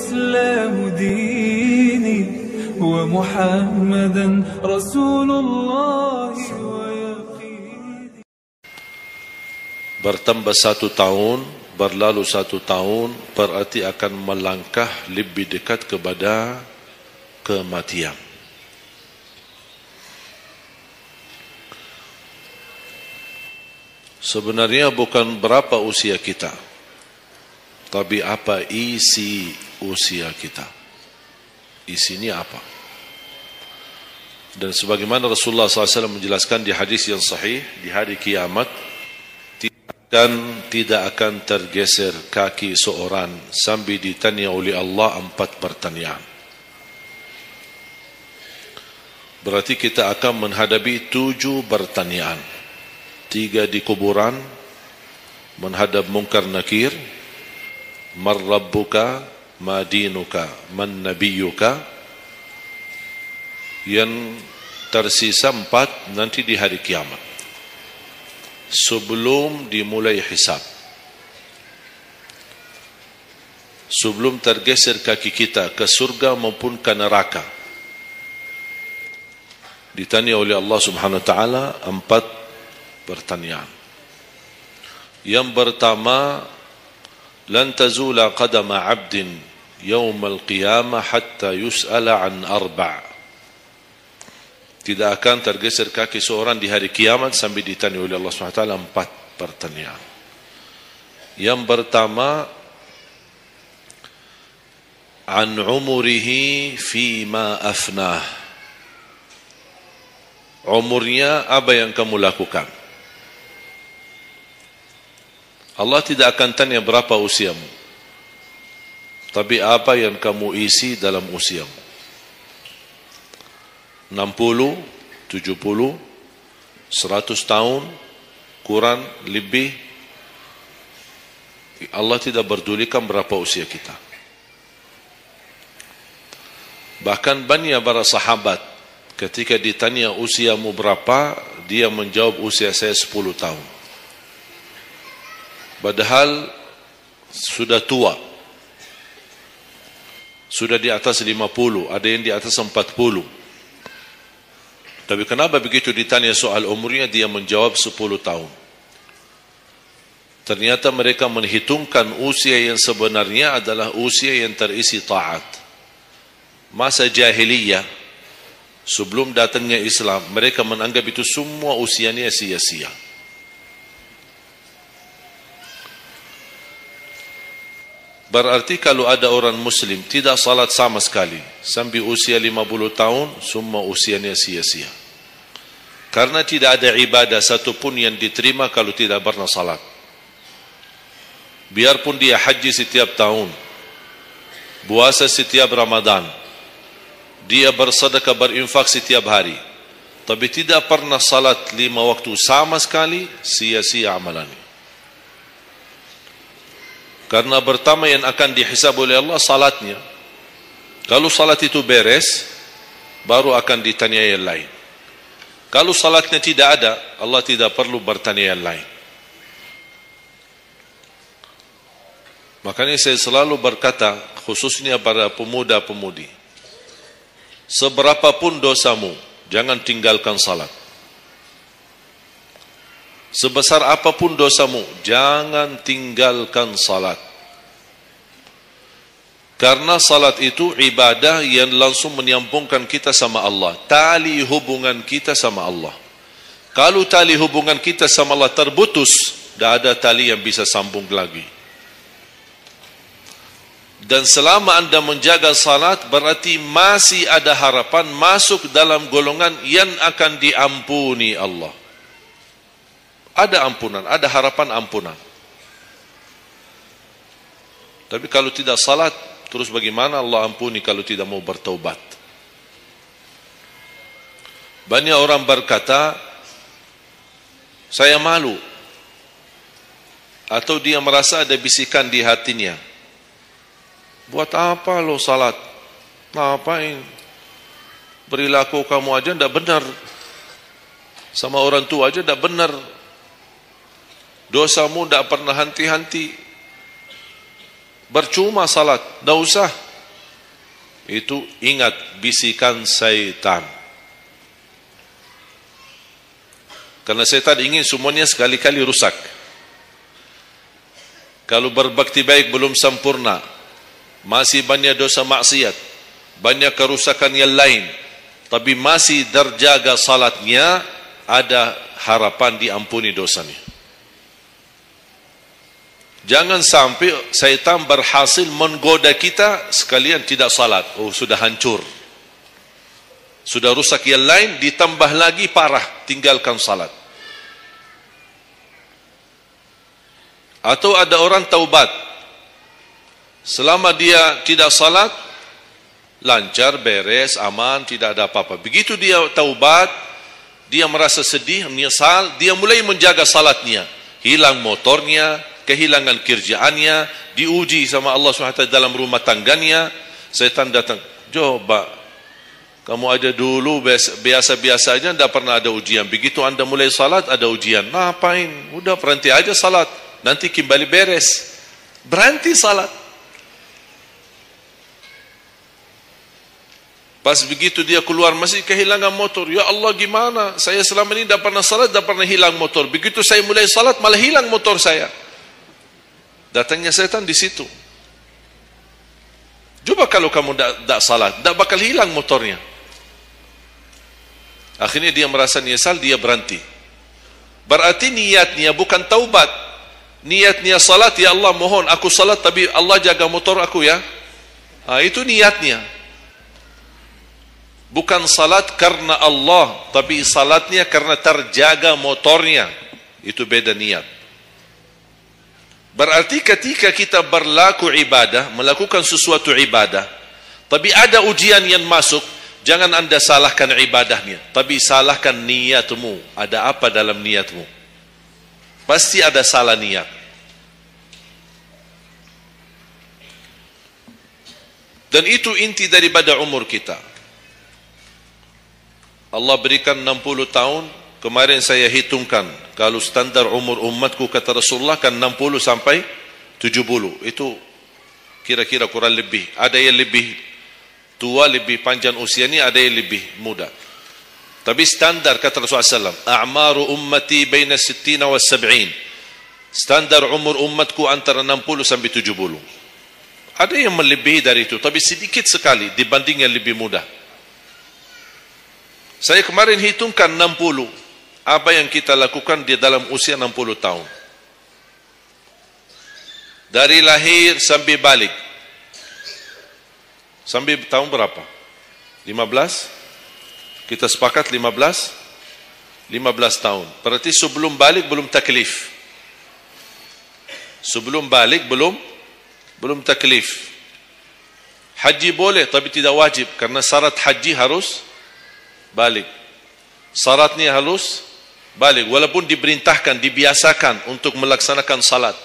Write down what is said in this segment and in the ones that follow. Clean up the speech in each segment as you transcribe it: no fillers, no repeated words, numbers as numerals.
والإسلام ديني ومحمدا رسول الله ويقيني. Bertambah 1 tahun, berlalu 1 tahun, berarti akan melangkah lebih dekat kepada kematian. Sebenarnya bukan berapa usia kita, tapi apa isi usia kita. Isinya apa? Dan sebagaimana Rasulullah SAW menjelaskan di hadis yang sahih, di hari kiamat tidak akan tergeser kaki seorang sampai ditanya oleh Allah 4 pertanyaan. Berarti kita akan menghadapi 7 pertanyaan. 3 di kuburan, menghadap munkar nakir, man rabbuka, ma dinuka, man nabiyuka. Yang tersisa 4 nanti di hari kiamat, sebelum dimulai hisab, sebelum tergeser kaki kita ke surga maupun ke neraka. Ditanya oleh Allah Subhanahu wa taala 4 pertanyaan. Yang pertama, lan tazula qadama 'abdin yaumal qiyamah hatta yus'ala an 4. Tidak akan tergeser kaki seorang di hari kiamat sampai ditanya oleh Allah Subhanahu wa taala 4 pertanyaan. Yang pertama, an umurihi fima afnah. Umurnya apa yang kamu lakukan? Allah tidak akan tanya berapa usiamu, tapi apa yang kamu isi dalam usiamu. 60, 70, 100 tahun, kurang, lebih. Allah tidak berdulikan berapa usia kita. Bahkan banyak para sahabat ketika ditanya usiamu berapa, dia menjawab usia saya 10 tahun. Padahal sudah tua, sudah di atas 50, ada yang di atas 40. Tapi kenapa begitu ditanya soal umurnya dia menjawab 10 tahun? Ternyata mereka menghitungkan usia yang sebenarnya adalah usia yang terisi taat. Masa jahiliyah, sebelum datangnya Islam, mereka menganggap itu semua usianya sia-sia. Berarti kalau ada orang muslim tidak salat sama sekali sampai usia 50 tahun, semua usianya sia-sia. Karena tidak ada ibadah satupun yang diterima kalau tidak pernah salat. Biarpun dia haji setiap tahun, puasa setiap Ramadan, dia bersedekah berinfak setiap hari, tapi tidak pernah salat 5 waktu sama sekali, sia-sia amalannya. Karena pertama yang akan dihisab oleh Allah salatnya. Kalau salat itu beres, baru akan ditanya yang lain. Kalau salatnya tidak ada, Allah tidak perlu bertanya yang lain. Makanya saya selalu berkata, khususnya para pemuda-pemudi, seberapapun dosamu, jangan tinggalkan salat. Sebesar apapun dosamu, jangan tinggalkan salat. Karena salat itu ibadah yang langsung menyambungkan kita sama Allah. Tali hubungan kita sama Allah. Kalau tali hubungan kita sama Allah terputus, tidak ada tali yang bisa sambung lagi. Dan selama anda menjaga salat, berarti masih ada harapan masuk dalam golongan yang akan diampuni Allah. Ada ampunan, ada harapan ampunan. Tapi kalau tidak salat, terus bagaimana Allah ampuni kalau tidak mau bertaubat? Banyak orang berkata, saya malu. Atau dia merasa ada bisikan di hatinya. Buat apa lo salat? Ngapain? Perilaku kamu aja tidak benar. Sama orang tua aja tidak benar. Dosamu tidak pernah henti-henti. Bercuma salat, tidak usah. itu ingat bisikan syaitan. Karena syaitan ingin semuanya sekali-kali rusak. Kalau berbakti baik belum sempurna, masih banyak dosa maksiat, banyak kerusakan yang lain, tapi masih terjaga salatnya, ada harapan diampuni dosanya. Jangan sampai syaitan berhasil menggoda kita sekalian tidak salat. Oh, sudah hancur, sudah rusak yang lain, ditambah lagi parah, tinggalkan salat. Atau ada orang taubat, selama dia tidak salat, lancar, beres, aman, tidak ada apa-apa. Begitu dia taubat, dia merasa sedih, menyesal, dia mulai menjaga salatnya. Hilang motornya, kehilangan kerjaannya, diuji sama Allah SWT dalam rumah tangganya. Syaitan datang, coba kamu aja dulu biasa-biasa aja, tidak pernah ada ujian. Begitu anda mulai salat, ada ujian. Ngapain? Udah berhenti aja salat, nanti kembali beres. Berhenti salat. Pas begitu dia keluar masih kehilangan motor. Ya Allah, gimana? Saya selama ini tidak pernah salat, tidak pernah hilang motor. Begitu saya mulai salat malah hilang motor saya. Datangnya setan di situ. Coba kalau kamu tidak salat, tidak bakal hilang motornya. Akhirnya dia merasa nyesal, dia berhenti. Berarti niatnya bukan taubat. Niatnya salat, ya Allah mohon aku salat tapi Allah jaga motor aku ya. Itu niatnya. Bukan salat karena Allah, tapi salatnya karena terjaga motornya. Itu beda niat. Berarti ketika kita berlaku ibadah, melakukan sesuatu ibadah, tapi ada ujian yang masuk, jangan anda salahkan ibadahnya, tapi salahkan niatmu. Ada apa dalam niatmu? Pasti ada salah niat. Dan itu inti daripada umur kita. Allah berikan 60 tahun. Kemarin saya hitungkan, kalau standar umur umatku kata Rasulullah kan 60 sampai 70. Itu kira-kira kurang lebih. Ada yang lebih tua, lebih panjang usianya, ada yang lebih muda. Tapi standar kata Rasulullah SAW, a'maru ummati baina 60 wa 70. Standar umur umatku antara 60 sampai 70. Ada yang melebihi dari itu, tapi sedikit sekali dibanding yang lebih muda. Saya kemarin hitungkan 60. Apa yang kita lakukan di dalam usia 60 tahun. Dari lahir sampai balik. Sampai tahun berapa? 15? Kita sepakat 15? 15 tahun. Berarti sebelum balik belum taklif. Sebelum balik belum taklif. Haji boleh tapi tidak wajib. Karena syarat haji harus balik. Syaratnya harus balik. Walaupun diperintahkan, dibiasakan untuk melaksanakan salat.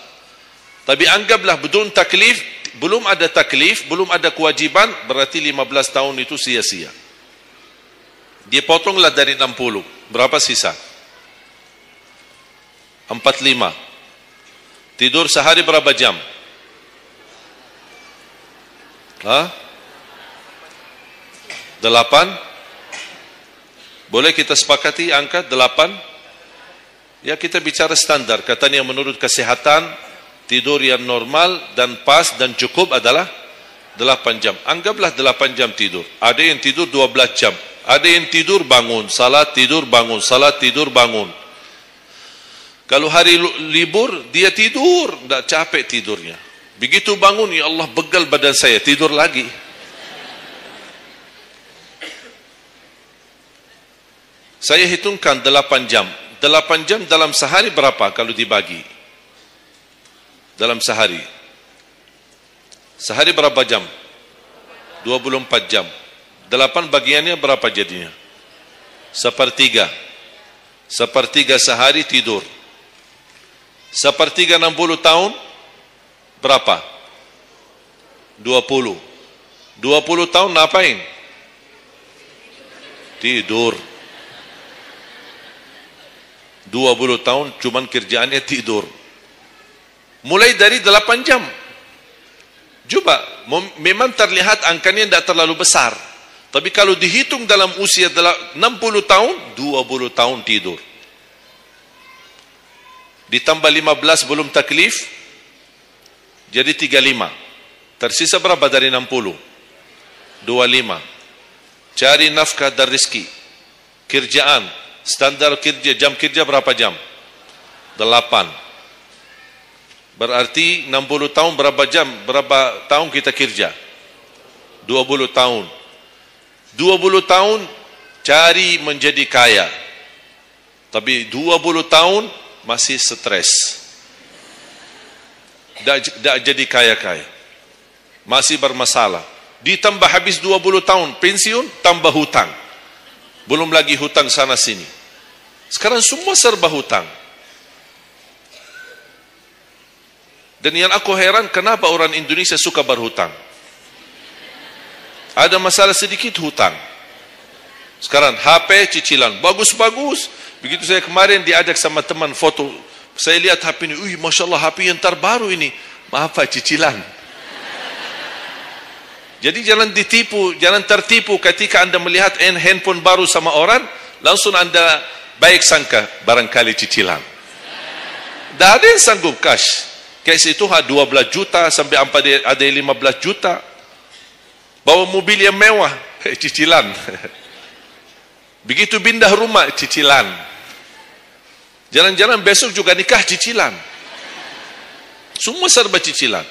Tapi anggaplah bedun taklif, belum ada taklif, belum ada kewajiban, berarti 15 tahun itu sia-sia. Dipotonglah dari 60. Berapa sisa? 45. Tidur sehari berapa jam? 8? Boleh kita sepakati angka 8? Ya, kita bicara standar. Katanya menurut kesehatan, tidur yang normal dan pas dan cukup adalah 8 jam. Anggaplah 8 jam tidur. Ada yang tidur 12 jam. Ada yang tidur bangun, salat tidur bangun, salat tidur bangun. Kalau hari libur, dia tidur, tidak capek tidurnya. Begitu bangun, ya Allah begal badan saya, tidur lagi. Saya hitungkan 8 jam. 8 jam dalam sehari berapa kalau dibagi? Dalam sehari. Sehari berapa jam? 24 jam. 8 bagiannya berapa jadinya? 1/3. 1/3 sehari tidur. 1/3 60 tahun berapa? 20. 20 tahun ngapain? Tidur. 20 tahun cuman kerjaannya tidur. Mulai dari 8 jam. Coba, memang terlihat angkanya tidak terlalu besar. Tapi kalau dihitung dalam usia 60 tahun, 20 tahun tidur. Ditambah 15 belum taklif, jadi 35. Tersisa berapa dari 60? 25. Cari nafkah dan rezeki. Kerjaan, standar kerja, jam kerja berapa jam? 8. Berarti 60 tahun berapa jam? Berapa tahun kita kerja? 20 tahun. 20 tahun cari menjadi kaya. Tapi 20 tahun masih stres. Tak jadi kaya-kaya. Masih bermasalah. Ditambah habis 20 tahun pensiun, tambah hutang. Belum lagi hutang sana sini. Sekarang semua serba hutang. Dan yang aku heran, kenapa orang Indonesia suka berhutang? Ada masalah sedikit hutang. Sekarang HP cicilan, bagus-bagus. Begitu saya kemarin diajak sama teman foto, saya lihat HP ini, Masya Allah HP yang terbaru ini. Maaf Pak, cicilan. Jadi jangan ditipu, jangan tertipu ketika Anda melihat handphone baru sama orang, langsung Anda baik sangka, barangkali cicilan. Tidak ada yang sanggup cash. Cash itu 12 juta sampai ada 15 juta. Bawa mobil yang mewah, cicilan. Begitu pindah rumah, cicilan. Jalan-jalan besok juga nikah, cicilan. Semua serba cicilan.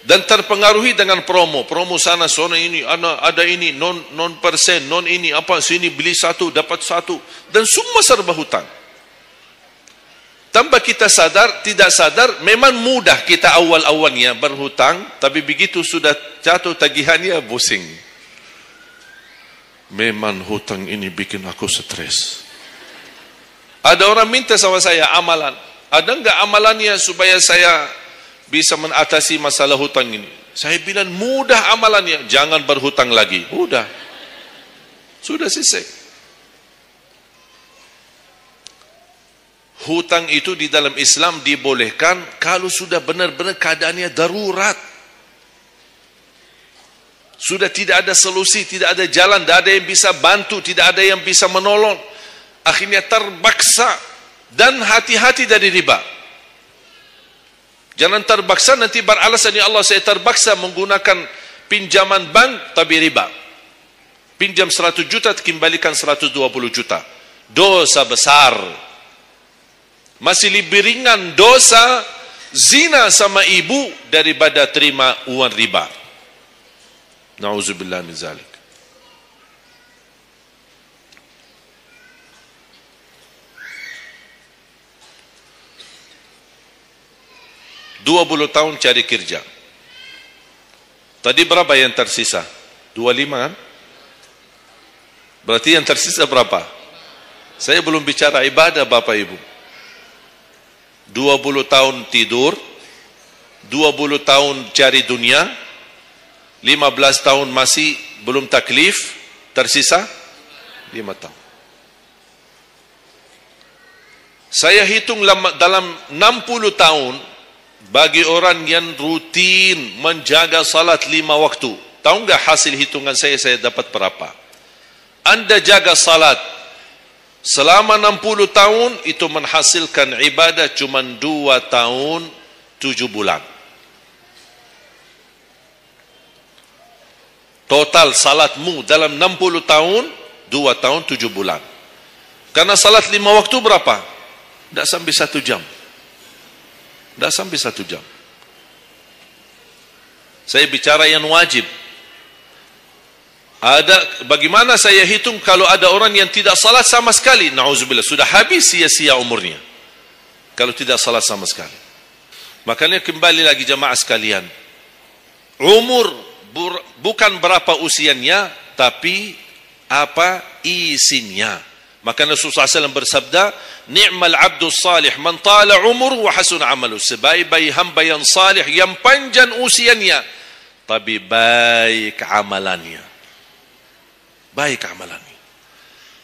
Dan terpengaruhi dengan promo. Promo sana, ini, ada ini, non persen, non ini, apa, sini beli satu, dapat satu. Dan semua serba hutang. Tanpa kita sadar, tidak sadar, memang mudah kita awal-awalnya berhutang, tapi begitu sudah jatuh tagihannya, pusing. Memang hutang ini bikin aku stres. Ada orang minta sama saya amalan. Ada enggak amalannya supaya saya bisa mengatasi masalah hutang ini? Saya bilang mudah amalannya, jangan berhutang lagi. Mudah. Sudah selesai. Hutang itu di dalam Islam dibolehkan kalau sudah benar-benar keadaannya darurat. Sudah tidak ada solusi, tidak ada jalan, tidak ada yang bisa bantu, tidak ada yang bisa menolong. Akhirnya terpaksa, dan hati-hati dari riba. Jangan terpaksa nanti beralasan, ya Allah saya terpaksa menggunakan pinjaman bank tapi riba. Pinjam 100 juta kembalikan 120 juta. Dosa besar. Masih lebih ringan dosa zina sama ibu daripada terima uang riba. Nauzubillah min zalik. Dua 20 tahun cari kerja. Tadi berapa yang tersisa? 25 kan? Berarti yang tersisa berapa? Saya belum bicara ibadah Bapak Ibu. 20 tahun tidur, 20 tahun cari dunia, 15 tahun masih belum taklif, tersisa 5 tahun. Saya hitung dalam 60 tahun, bagi orang yang rutin menjaga salat 5 waktu, tahu enggak hasil hitungan saya dapat berapa? Anda jaga salat selama 60 tahun, itu menghasilkan ibadah cuma 2 tahun 7 bulan. Total salatmu dalam 60 tahun, 2 tahun 7 bulan. Karena salat 5 waktu berapa? Tidak sampai 1 jam. Tidak sampai 1 jam. Saya bicara yang wajib. Bagaimana saya hitung kalau ada orang yang tidak salat sama sekali? Na'udzubillah, sudah habis sia-sia umurnya kalau tidak salat sama sekali. Makanya kembali lagi jemaah sekalian, umur bukan berapa usianya, tapi apa isinya. Maka Rasulullah SAW bersabda, ni'mal abdu salih man tala umur wa hasun amalu. Sebaik-baik hamba yang salih, yang panjang usianya, tapi baik amalannya. Baik amalannya.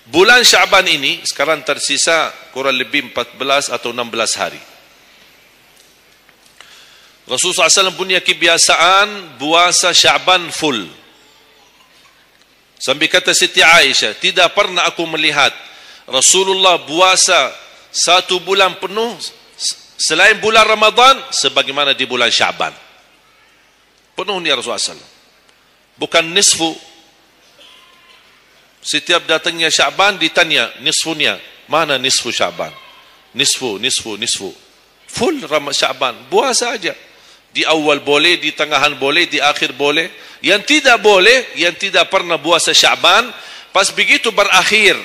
Bulan Sya'ban ini sekarang tersisa kurang lebih 14 atau 16 hari. Rasulullah SAW punya kebiasaan puasa Sya'ban full. Sampai kata Siti Aisyah, tidak pernah aku melihat Rasulullah puasa 1 bulan penuh selain bulan Ramadan sebagaimana di bulan Sya'ban. Penuh ni Rasulullah SAW. Bukan nisfu. Setiap datangnya Sya'ban ditanya nisfunya. Mana nisfu Sya'ban? Nisfu. Full Sya'ban. Puasa aja. Di awal boleh, di tengahan boleh, di akhir boleh. Yang tidak boleh, yang tidak pernah puasa Sya'ban, pas begitu berakhir,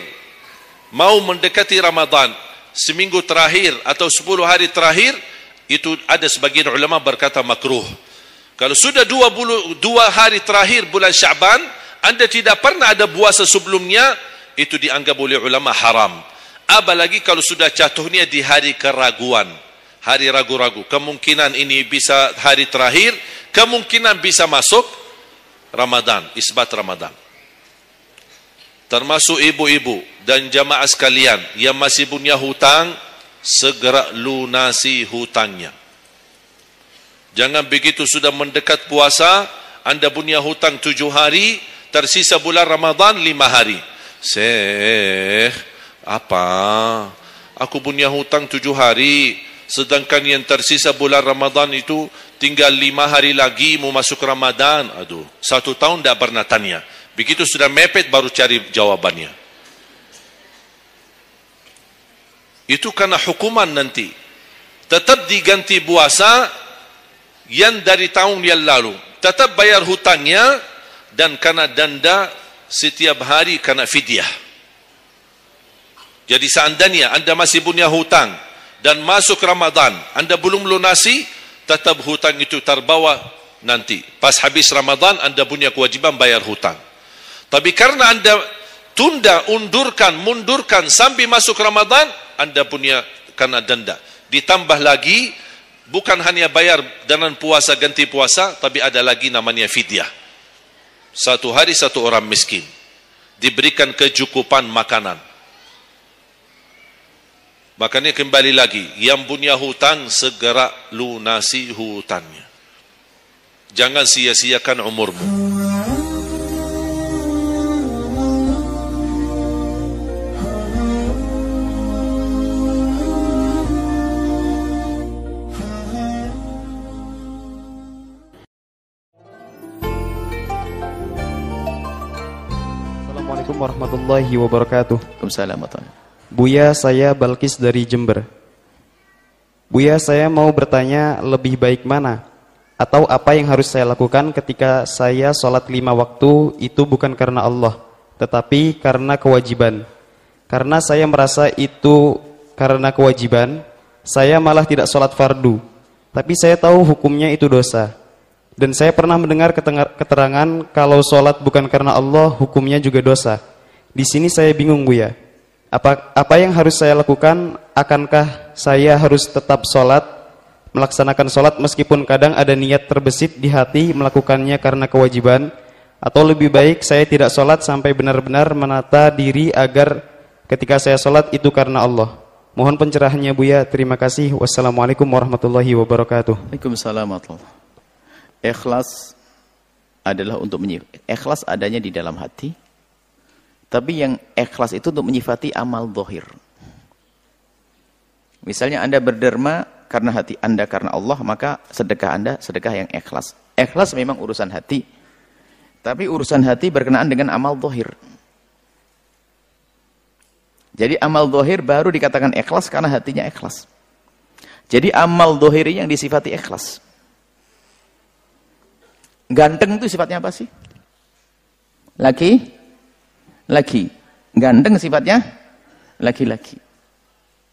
mau mendekati Ramadan, seminggu terakhir atau 10 hari terakhir, itu ada sebagian ulama berkata makruh. Kalau sudah 2 hari terakhir bulan Sya'ban, Anda tidak pernah ada puasa sebelumnya, itu dianggap oleh ulama haram. Apalagi kalau sudah jatuhnya di hari keraguan, hari ragu-ragu. Kemungkinan ini bisa hari terakhir, kemungkinan bisa masuk Ramadan, isbat Ramadan. Termasuk ibu-ibu dan jamaah sekalian yang masih punya hutang, segera lunasi hutangnya. Jangan begitu sudah mendekat puasa, Anda punya hutang 7 hari, tersisa bulan Ramadan 5 hari. Syekh, apa? Aku punya hutang 7 hari, sedangkan yang tersisa bulan Ramadan itu tinggal 5 hari lagi mau masuk Ramadan. Aduh, 1 tahun tidak pernah tanya. Begitu sudah mepet baru cari jawabannya. Itu karena hukuman nanti. Tetap diganti puasa yang dari tahun yang lalu. Tetap bayar hutangnya dan kena denda setiap hari kena fidyah. Jadi seandainya Anda masih punya hutang dan masuk Ramadan, Anda belum lunasi, tetap hutang itu terbawa nanti. Pas habis Ramadan, Anda punya kewajiban bayar hutang. Tapi karena Anda tunda, mundurkan sampai masuk Ramadan, Anda punya kena denda. Ditambah lagi, bukan hanya bayar dengan puasa ganti puasa, tapi ada lagi namanya fidyah. 1 hari 1 orang miskin. Diberikan kecukupan makanan. Makanya kembali lagi, yang punya hutang segera lunasi hutangnya. Jangan sia-siakan umurmu. Assalamualaikum warahmatullahi wabarakatuh. Waalaikumsalam. Buya, saya Balkis dari Jember. Buya, saya mau bertanya, lebih baik mana? Atau apa yang harus saya lakukan ketika saya sholat 5 waktu itu bukan karena Allah, tetapi karena kewajiban? Karena saya merasa itu karena kewajiban, saya malah tidak sholat fardu. Tapi saya tahu hukumnya itu dosa. Dan saya pernah mendengar keterangan kalau sholat bukan karena Allah, hukumnya juga dosa. Di sini saya bingung, Buya. Apa yang harus saya lakukan? Akankah saya harus tetap sholat, melaksanakan sholat meskipun kadang ada niat terbesit di hati melakukannya karena kewajiban? Atau lebih baik saya tidak sholat sampai benar-benar menata diri agar ketika saya sholat itu karena Allah? Mohon pencerahannya, Buya. Terima kasih. Wassalamualaikum warahmatullahi wabarakatuh. Waalaikumsalam. Ikhlas adalah untuk ikhlas adanya di dalam hati. Tapi yang ikhlas itu untuk menyifati amal zahir. Misalnya Anda berderma karena hati Anda karena Allah, maka sedekah Anda sedekah yang ikhlas. Ikhlas memang urusan hati. Tapi urusan hati berkenaan dengan amal zahir. Jadi amal zahir baru dikatakan ikhlas karena hatinya ikhlas. Jadi amal zahir yang disifati ikhlas. Ganteng itu sifatnya apa sih? Laki. Ganteng sifatnya laki-laki.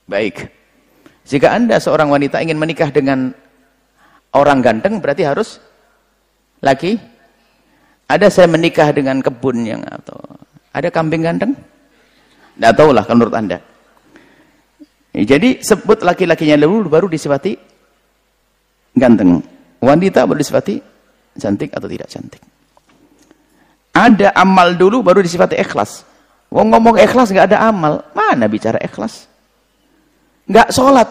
Baik. Jika Anda seorang wanita ingin menikah dengan orang ganteng, berarti harus laki. Ada saya menikah dengan kebun yang atau ada kambing ganteng? Tidak tahulah kalau menurut Anda. Jadi sebut laki-lakinya dulu baru disifati ganteng. Wanita baru disifati cantik atau tidak cantik. Ada amal dulu baru disifati ikhlas. Ngomong ikhlas nggak ada amal, mana bicara ikhlas? Nggak sholat,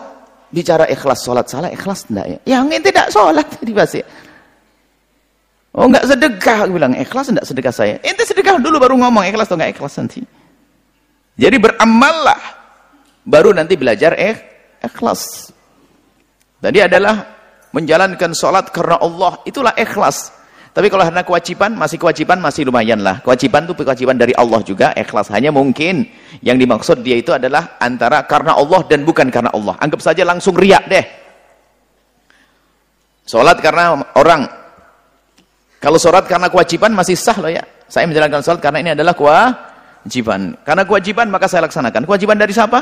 bicara ikhlas sholat salah, ikhlas enggak ya? Yang ini tidak sholat dibahas ya. Oh enggak sedekah, aku bilang ikhlas enggak sedekah saya. Ente sedekah dulu baru ngomong ikhlas atau enggak ikhlas nanti. Jadi beramallah, baru nanti belajar ikhlas. Tadi adalah menjalankan sholat karena Allah, itulah ikhlas. Tapi kalau karena kewajiban masih lumayan lah. Kewajiban itu kewajiban dari Allah juga, ikhlas. Hanya mungkin yang dimaksud dia itu adalah antara karena Allah dan bukan karena Allah. Anggap saja langsung riak deh. Sholat karena orang. Kalau sholat karena kewajiban masih sah loh ya. Saya menjalankan sholat karena ini adalah kewajiban. Karena kewajiban maka saya laksanakan. Kewajiban dari siapa?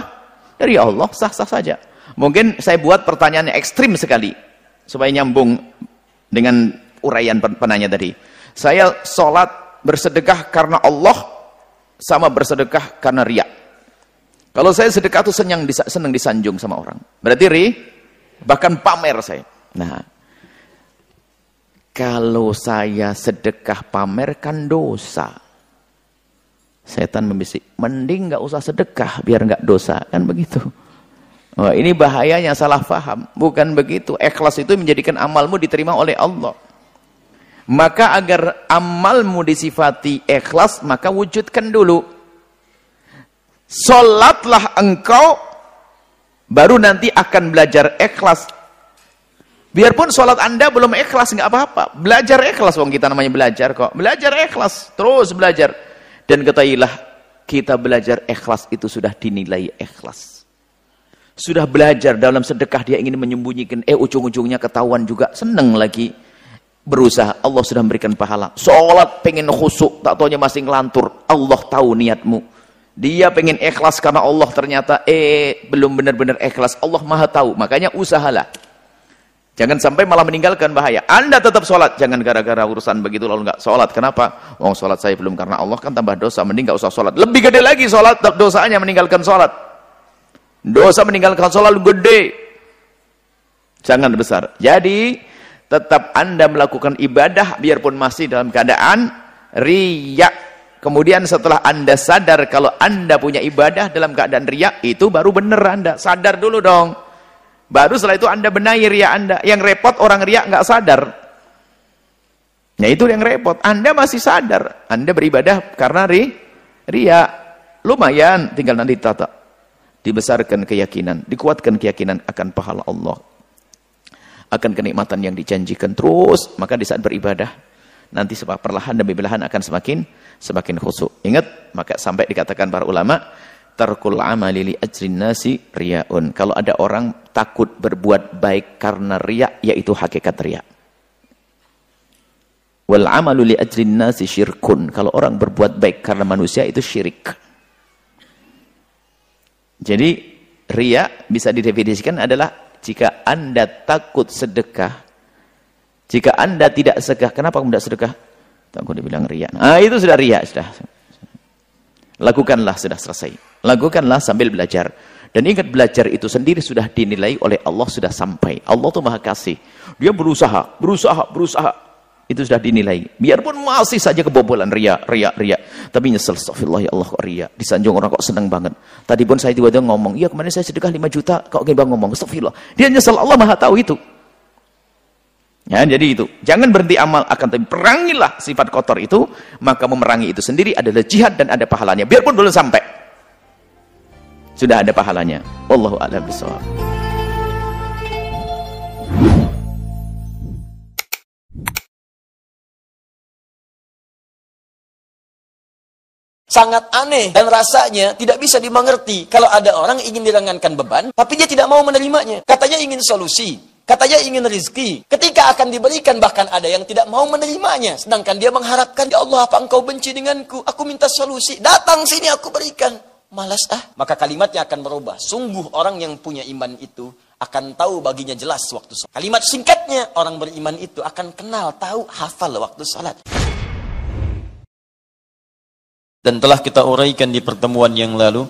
Dari Allah, sah-sah saja. Mungkin saya buat pertanyaannya ekstrim sekali supaya nyambung dengan uraian penanya tadi. Saya sholat bersedekah karena Allah sama bersedekah karena riak. Kalau saya sedekah itu senang disanjung sama orang. Berarti bahkan pamer saya. Nah, kalau saya sedekah pamer kan dosa. Setan membisik, mending nggak usah sedekah biar nggak dosa, kan begitu. Oh, ini bahayanya salah faham. Bukan begitu. Ikhlas itu menjadikan amalmu diterima oleh Allah. Maka agar amalmu disifati ikhlas, maka wujudkan dulu. Sholatlah engkau, baru nanti akan belajar ikhlas. Biarpun sholat Anda belum ikhlas, nggak apa-apa. Belajar ikhlas, wong kita namanya belajar kok. Belajar ikhlas, terus belajar. Dan ketahuilah, kita belajar ikhlas itu sudah dinilai ikhlas. Sudah belajar dalam sedekah dia ingin menyembunyikan, ujung-ujungnya ketahuan juga, seneng lagi. Berusaha, Allah sudah memberikan pahala. Sholat pengen khusyuk, tak taunya masih ngelantur. Allah tahu niatmu. Dia pengen ikhlas karena Allah, ternyata belum benar-benar ikhlas. Allah maha tahu, makanya usahalah. Jangan sampai malah meninggalkan, bahaya. Anda tetap sholat, jangan gara-gara urusan begitu lalu nggak sholat. Kenapa? Wong sholat saya belum karena Allah, kan tambah dosa, mending nggak usah sholat. Lebih gede lagi sholat, dosanya meninggalkan sholat. Dosa meninggalkan sholat gede, jangan besar. Jadi tetap Anda melakukan ibadah biarpun masih dalam keadaan riya. Kemudian setelah Anda sadar kalau Anda punya ibadah dalam keadaan riya, itu baru benar. Anda sadar dulu dong. Baru setelah itu Anda benahi riya Anda. Yang repot orang riya nggak sadar. Nah itu yang repot. Anda masih sadar. Anda beribadah karena riya. Lumayan, tinggal nanti tata. Dibesarkan keyakinan, dikuatkan keyakinan akan pahala Allah, akan kenikmatan yang dijanjikan terus. Maka di saat beribadah nanti perlahan demi perlahan akan semakin khusyuk. Ingat, maka sampai dikatakan para ulama, tarkul amali li ajrin nasi riyaun. Kalau ada orang takut berbuat baik karena riya, yaitu hakikat riya. Wal amalu li ajrin nasi syirkun. Kalau orang berbuat baik karena manusia, itu syirik. Jadi riya bisa didefinisikan adalah jika Anda takut sedekah, jika Anda tidak sedekah. Kenapa kamu tidak sedekah? Takut dibilang riya. Nah, itu sudah riya, sudah. Lakukanlah, sudah selesai. Lakukanlah sambil belajar. Dan ingat, belajar itu sendiri sudah dinilai oleh Allah, sudah sampai. Allah tuh maha kasih. Dia berusaha. Itu sudah dinilai. Biarpun masih saja kebobolan, riya. Tapi nyesel, astagfirullah ya Allah, kok riya. Disanjung orang kok senang banget. Tadi pun saya tiba-tiba ngomong, iya kemarin saya sedekah 5 juta, kok gak ngomong, astagfirullah. Dia nyesel, Allah maha tahu itu. Ya, jadi itu. Jangan berhenti amal, akan tapi perangilah sifat kotor itu. Maka memerangi itu sendiri adalah jihad dan ada pahalanya. Biarpun belum sampai, sudah ada pahalanya. Wallahu a'lam bishawab. Sangat aneh dan rasanya tidak bisa dimengerti kalau ada orang ingin diringankan beban, tapi dia tidak mau menerimanya. Katanya ingin solusi, katanya ingin rezeki. Ketika akan diberikan, bahkan ada yang tidak mau menerimanya. Sedangkan dia mengharapkan, ya Allah, apa engkau benci denganku? Aku minta solusi. Datang sini aku berikan. Malas Maka kalimatnya akan berubah. Sungguh orang yang punya iman itu akan tahu baginya jelas waktu sholat. Kalimat singkatnya, orang beriman itu akan kenal, tahu, hafal waktu sholat. Dan telah kita uraikan di pertemuan yang lalu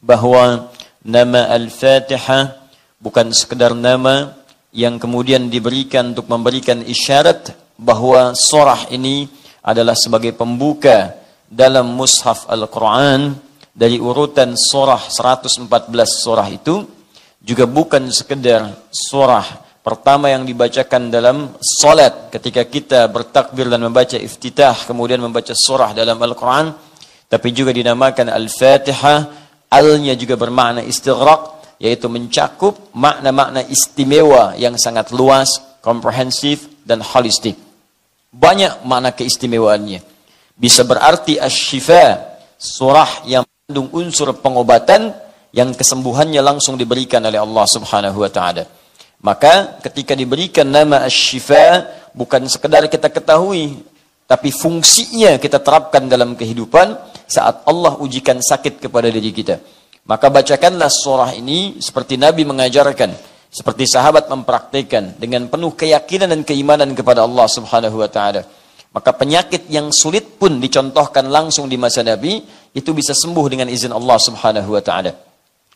bahwa nama Al-Fatihah bukan sekedar nama yang kemudian diberikan untuk memberikan isyarat bahwa surah ini adalah sebagai pembuka dalam mushaf Al-Quran dari urutan surah 114 surah itu, juga bukan sekedar surah pertama yang dibacakan dalam salat ketika kita bertakbir dan membaca iftitah, kemudian membaca surah dalam Al-Quran, tapi juga dinamakan Al-Fatihah. Al-nya juga bermakna istighraq, yaitu mencakup makna-makna istimewa yang sangat luas, komprehensif, dan holistik. Banyak makna keistimewaannya. Bisa berarti asy-syifa, surah yang mengandung unsur pengobatan yang kesembuhannya langsung diberikan oleh Allah Subhanahu wa taala. Maka ketika diberikan nama asy-syifa, bukan sekedar kita ketahui, tapi fungsinya kita terapkan dalam kehidupan saat Allah ujikan sakit kepada diri kita. Maka bacakanlah surah ini seperti Nabi mengajarkan, seperti sahabat mempraktikkan dengan penuh keyakinan dan keimanan kepada Allah Subhanahu wa taala. Maka penyakit yang sulit pun dicontohkan langsung di masa Nabi, itu bisa sembuh dengan izin Allah Subhanahu wa taala.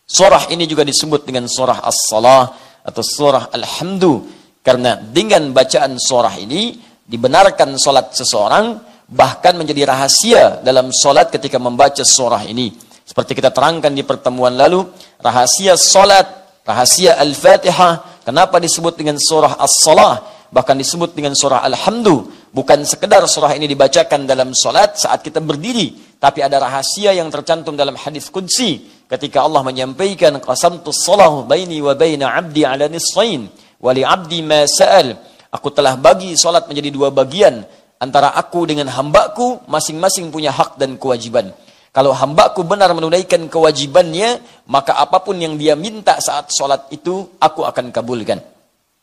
Surah ini juga disebut dengan surah As-Salah atau surah Alhamdu, karena dengan bacaan surah ini dibenarkan salat seseorang, bahkan menjadi rahasia dalam salat ketika membaca surah ini. Seperti kita terangkan di pertemuan lalu, rahasia salat, rahasia Al-Fatihah, kenapa disebut dengan surah As-Salah, bahkan disebut dengan surah Alhamdu. Bukan sekedar surah ini dibacakan dalam salat saat kita berdiri, tapi ada rahasia yang tercantum dalam hadis qudsi ketika Allah menyampaikan, qasamtus shalah baini wa baina 'abdi 'ala nisfain wa li 'abdi ma sa'al. Aku telah bagi salat menjadi dua bagian, antara aku dengan hambaku masing-masing punya hak dan kewajiban. Kalau hambaku benar menunaikan kewajibannya, maka apapun yang dia minta saat salat itu aku akan kabulkan.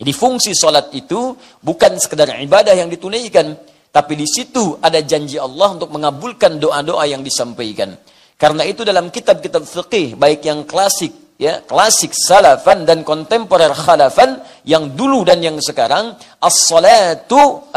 Jadi fungsi salat itu bukan sekedar ibadah yang ditunaikan, tapi di situ ada janji Allah untuk mengabulkan doa-doa yang disampaikan. Karena itu dalam kitab-kitab fiqih, baik yang klasik, ya, klasik salafan dan kontemporer khalafan, yang dulu dan yang sekarang, as-salatu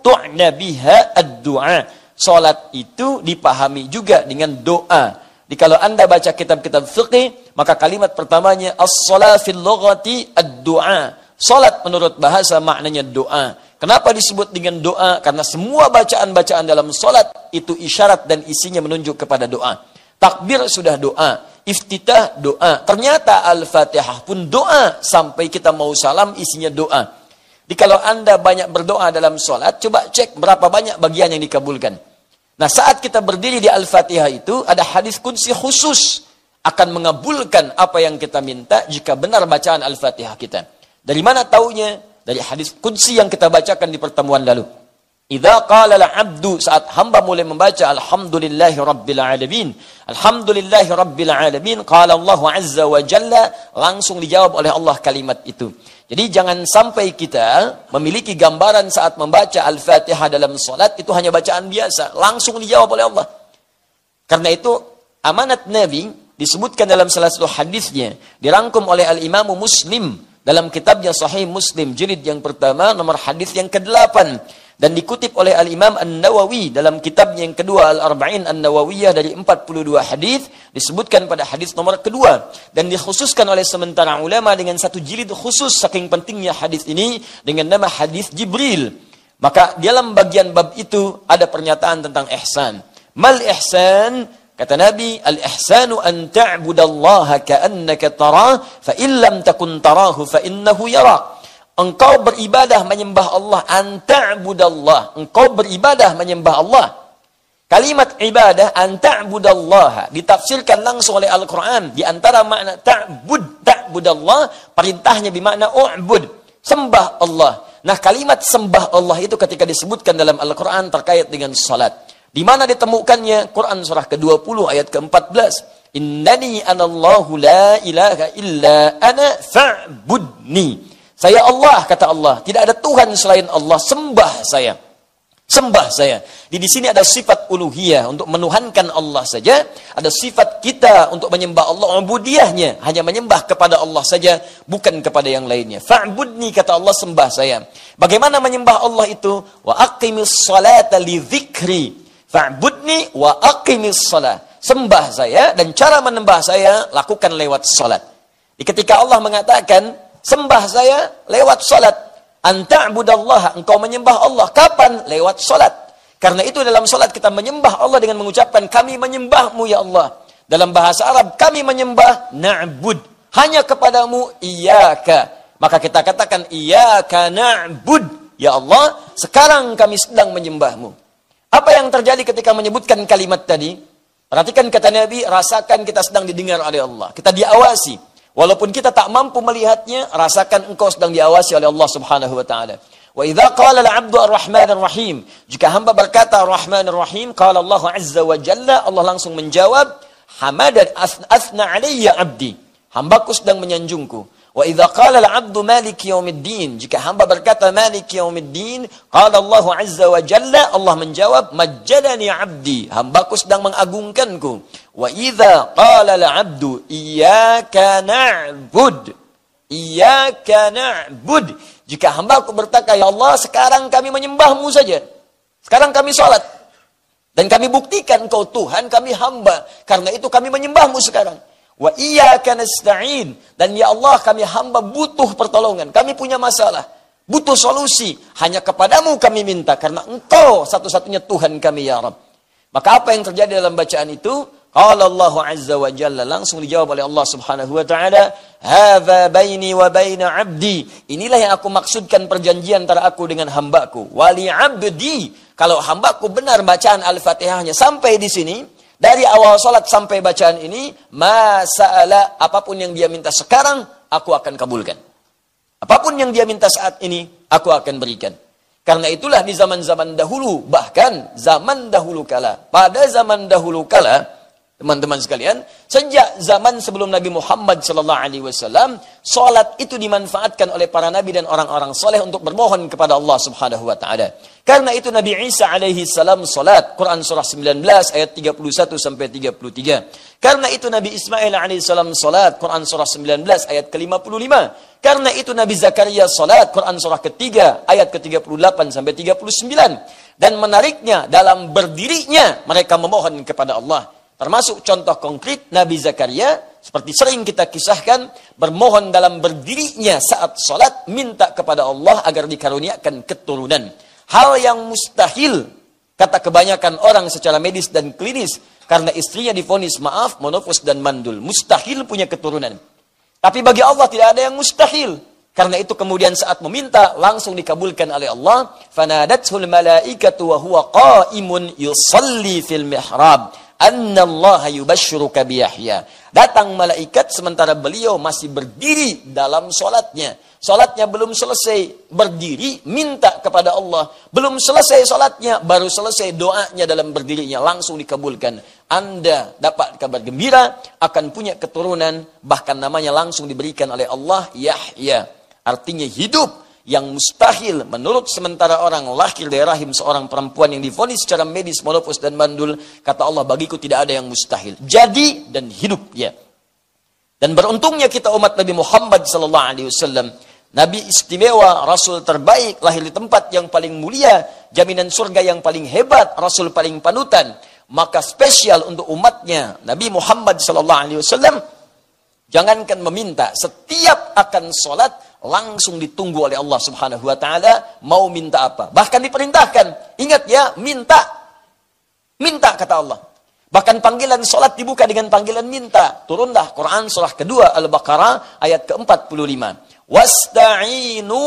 tu'na biha ad-du'a. Salat itu dipahami juga dengan doa. Jadi kalau Anda baca kitab-kitab fiqih, maka kalimat pertamanya as-salat fil lughati ad-du'a. Salat menurut bahasa maknanya doa. Kenapa disebut dengan doa? Karena semua bacaan-bacaan dalam salat itu isyarat dan isinya menunjuk kepada doa. Takbir sudah doa, iftitah doa. Ternyata Al-Fatihah pun doa, sampai kita mau salam isinya doa. Jadi kalau Anda banyak berdoa dalam salat, coba cek berapa banyak bagian yang dikabulkan. Nah, saat kita berdiri di Al-Fatihah itu ada hadis qudsi khusus akan mengabulkan apa yang kita minta jika benar bacaan Al-Fatihah kita. Dari mana taunya? Dari hadis qudsi yang kita bacakan di pertemuan lalu. Idza qala al-'abdu, saat hamba mulai membaca alhamdulillahi rabbil alamin, alhamdulillahi rabbil alamin, qala Allah azza wa jalla, langsung dijawab oleh Allah kalimat itu. Jadi jangan sampai kita memiliki gambaran saat membaca Al-Fatihah dalam salat itu hanya bacaan biasa, langsung dijawab oleh Allah. Karena itu amanat Nabi disebutkan dalam salah satu hadisnya, dirangkum oleh Al-Imam Muslim dalam kitabnya Sahih Muslim jilid yang pertama nomor hadis yang ke-8, dan dikutip oleh Al-Imam An-Nawawi dalam kitabnya yang kedua Al-Arba'in An-Nawawiyah dari 42 hadis, disebutkan pada hadis nomor kedua, dan dikhususkan oleh sementara ulama dengan satu jilid khusus saking pentingnya hadis ini dengan nama hadis Jibril. Maka dalam bagian bab itu ada pernyataan tentang ihsan. Mal ihsan? Kata Nabi, al-ihsanu an ta'budallaha ka'annaka tarah, fa in lam takun tarahu fa innahu yara. Engkau beribadah menyembah Allah, an ta'budallah. Engkau beribadah menyembah Allah. Kalimat ibadah an ta'budallah ditafsirkan langsung oleh Al-Qur'an. Di antara makna ta'budallah, perintahnya bermakna u'bud, sembah Allah. Nah, kalimat sembah Allah itu ketika disebutkan dalam Al-Qur'an terkait dengan salat. Di mana ditemukannya? Quran surah ke-20 ayat ke-14. Innani anallahu la ilaha illa ana fa'budni. Saya Allah, kata Allah, tidak ada Tuhan selain Allah, sembah saya. Sembah saya. Di sini ada sifat uluhiyah untuk menuhankan Allah saja, ada sifat kita untuk menyembah Allah, ubudiyahnya hanya menyembah kepada Allah saja, bukan kepada yang lainnya. Fa'budni, kata Allah, sembah saya. Bagaimana menyembah Allah itu? Wa aqimis salata li dzikri. Fa'budni wa aqimis salat. Sembah saya, dan cara menyembah saya lakukan lewat salat. Ketika Allah mengatakan sembah saya lewat salat, anta'budallaha, engkau menyembah Allah. Kapan? Lewat salat. Karena itu dalam salat kita menyembah Allah dengan mengucapkan kami menyembahmu ya Allah. Dalam bahasa Arab kami menyembah na'bud. Hanya kepadamu iyyaka. Maka kita katakan iyyaka na'bud. Ya Allah, sekarang kami sedang menyembahmu. Apa yang terjadi ketika menyebutkan kalimat tadi? Perhatikan kata Nabi, rasakan kita sedang didengar oleh Allah. Kita diawasi. Walaupun kita tak mampu melihatnya, rasakan engkau sedang diawasi oleh Allah Subhanahu wa taala. Wa idza qala al-'abdu ar-rahman ar-rahim, jika hamba berkata ar-rahman ar-rahim, qala Allah azza wa jalla, Allah langsung menjawab, hamadan athna alayya 'abdi. Hambaku sedang menyanjungku. Wa idza qala al-'abdu maliki yaumiddin, jika hamba berkata maliki yaumiddin, qala Allah azza wa jalla, Allah menjawab majjadani 'abdi, hambaku sedang mengagungkanku. Wa idza qala al-'abdu iyyaka na'bud, iyyaka na'bud, jika hambaku berkata ya Allah sekarang kami menyembahmu saja, sekarang kami salat dan kami buktikan kau Tuhan, kami hamba, karena itu kami menyembahmu sekarang. Wa iyyaka nasta'in, dan ya Allah kami hamba butuh pertolongan, kami punya masalah, butuh solusi, hanya kepadamu kami minta, karena engkau satu-satunya Tuhan kami ya Rabb. Maka apa yang terjadi dalam bacaan itu? Qala Allah azza wa jalla, langsung dijawab oleh Allah Subhanahu wa taala, hadza baini wa baina 'abdi, inilah yang aku maksudkan perjanjian antara aku dengan hambaku. Wali 'abdi, kalau hambaku benar bacaan Al-Fatihahnya sampai di sini, dari awal salat sampai bacaan ini, masa'ala, apapun yang dia minta sekarang aku akan kabulkan. Apapun yang dia minta saat ini aku akan berikan. Karena itulah di zaman-zaman dahulu, bahkan zaman dahulu kala, pada zaman dahulu kala, teman-teman sekalian, sejak zaman sebelum Nabi Muhammad SAW, salat itu dimanfaatkan oleh para nabi dan orang-orang soleh untuk bermohon kepada Allah Subhanahu wa taala. Karena itu Nabi Isa alaihi salam salat, Quran surah 19 ayat 31 sampai 33. Karena itu Nabi Ismail alaihi salam salat, Quran surah 19 ayat ke-55. Karena itu Nabi Zakaria salat, Quran surah ketiga ayat ke-38 sampai 39. Dan menariknya, dalam berdirinya mereka memohon kepada Allah. Termasuk contoh konkret Nabi Zakaria, seperti sering kita kisahkan, bermohon dalam berdirinya saat salat, minta kepada Allah agar dikaruniakan keturunan. Hal yang mustahil, kata kebanyakan orang secara medis dan klinis, karena istrinya divonis maaf, monofos dan mandul. Mustahil punya keturunan. Tapi bagi Allah tidak ada yang mustahil. Karena itu kemudian saat meminta, langsung dikabulkan oleh Allah. Fanadathul malaikatu wa huwa qa'imun yusalli fil mihrab. Annallaha yubashshiruka bi Yahya. Datang malaikat sementara beliau masih berdiri dalam salatnya. Salatnya belum selesai, berdiri minta kepada Allah. Belum selesai salatnya, baru selesai doanya dalam berdirinya, langsung dikabulkan. Anda dapat kabar gembira akan punya keturunan, bahkan namanya langsung diberikan oleh Allah Yahya. Artinya hidup. Yang mustahil menurut sementara orang lahir dari rahim seorang perempuan yang divonis secara medis monofos dan mandul, kata Allah bagiku tidak ada yang mustahil. Jadi dan hidup ya. Dan beruntungnya kita umat Nabi Muhammad SAW, Nabi istimewa, Rasul terbaik, lahir di tempat yang paling mulia, jaminan surga yang paling hebat, Rasul paling panutan. Maka spesial untuk umatnya Nabi Muhammad SAW, jangankan meminta, setiap akan sholat langsung ditunggu oleh Allah Subhanahu wa taala, mau minta apa. Bahkan diperintahkan, ingat ya, minta. Minta kata Allah. Bahkan panggilan sholat dibuka dengan panggilan minta. Turunlah Quran surah kedua Al-Baqarah ayat ke-45. Wasta'inu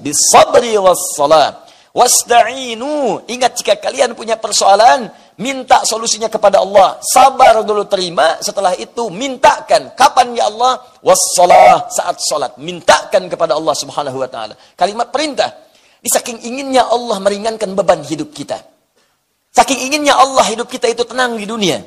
bis-sabri was-salat. Wasta'inu, ingat jika kalian punya persoalan, minta solusinya kepada Allah. Sabar dulu terima, setelah itu mintakan. Kapan ya Allah? Wassalah, saat salat. Mintakan kepada Allah Subhanahu wa taala. Kalimat perintah. Saking inginnya Allah meringankan beban hidup kita. Saking inginnya Allah hidup kita itu tenang di dunia.